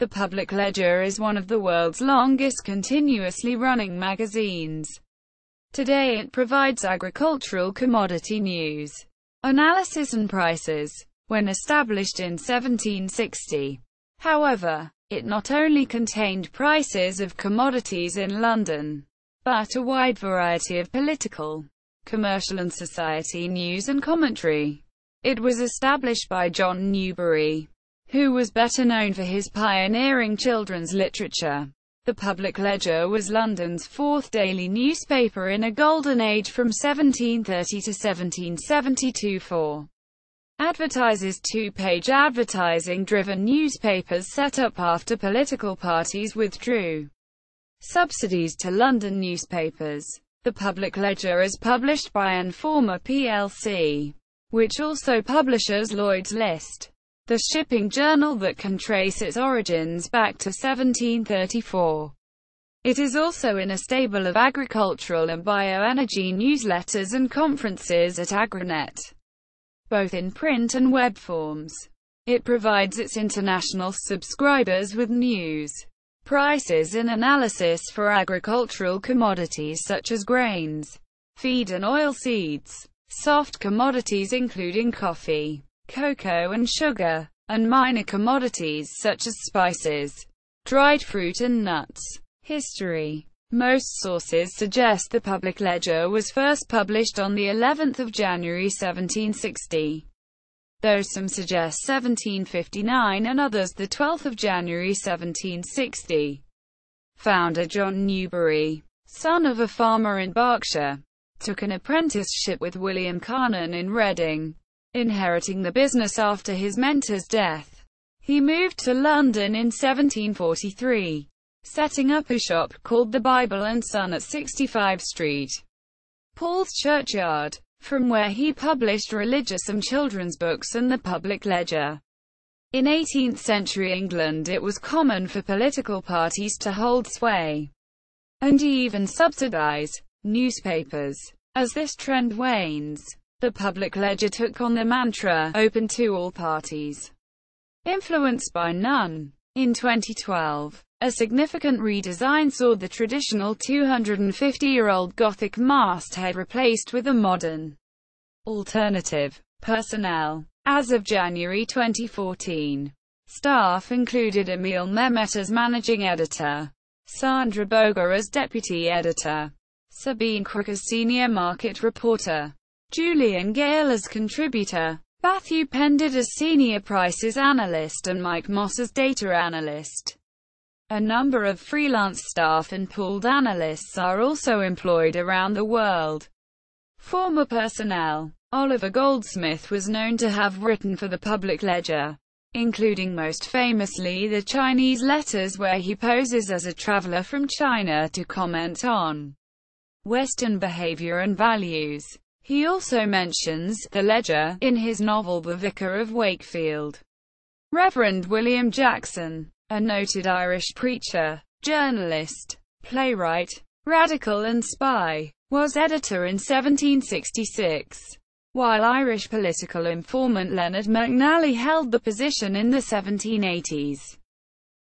The Public Ledger is one of the world's longest continuously running magazines. Today it provides agricultural commodity news, analysis and prices. When established in 1760, however, it not only contained prices of commodities in London, but a wide variety of political, commercial and society news and commentary. It was established by John Newbery, who was better known for his pioneering children's literature. The Public Ledger was London's fourth daily newspaper in a golden age from 1730 to 1772 for advertises. Two-page advertising-driven newspapers set up after political parties withdrew subsidies to London newspapers. The Public Ledger is published by Informa plc, which also publishes Lloyd's List, the shipping journal that can trace its origins back to 1734. It is also in a stable of agricultural and bioenergy newsletters and conferences at Agronet, both in print and web forms. It provides its international subscribers with news, prices and analysis for agricultural commodities such as grains, feed and oilseeds, soft commodities including coffee, cocoa and sugar, and minor commodities such as spices, dried fruit and nuts. History. Most sources suggest the Public Ledger was first published on the 11th of January 1760, though some suggest 1759 and others the 12th of January 1760. Founder John Newbery, son of a farmer in Berkshire, took an apprenticeship with William Carnan in Reading, inheriting the business after his mentor's death. He moved to London in 1743. Setting up a shop called the Bible and Son at 65 Street, Paul's Churchyard, from where he published religious and children's books and the Public Ledger. In 18th-century England it was common for political parties to hold sway, and even subsidize, newspapers. As this trend wanes, the Public Ledger took on the mantra, open to all parties, influenced by none. In 2012, a significant redesign saw the traditional 250-year-old Gothic masthead replaced with a modern alternative. Personnel. As of January 2014, staff included Emil Mehmet as managing editor, Sandra Boger as deputy editor, Sabine Crook as senior market reporter, Julian Gale as contributor, Matthew Pended as senior prices analyst and Mike Moss as data analyst. A number of freelance staff and pooled analysts are also employed around the world. Former personnel. Oliver Goldsmith was known to have written for the Public Ledger, including most famously the Chinese letters where he poses as a traveler from China to comment on Western behavior and values. He also mentions the Ledger in his novel The Vicar of Wakefield. Reverend William Jackson, a noted Irish preacher, journalist, playwright, radical and spy, was editor in 1766, while Irish political informant Leonard McNally held the position in the 1780s.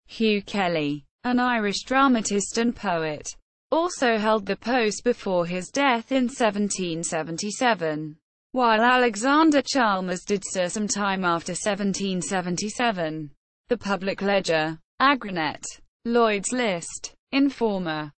Hugh Kelly, an Irish dramatist and poet, also held the post before his death in 1777, while Alexander Chalmers did so some time after 1777. The Public Ledger, Agronet, Lloyd's List, Informa,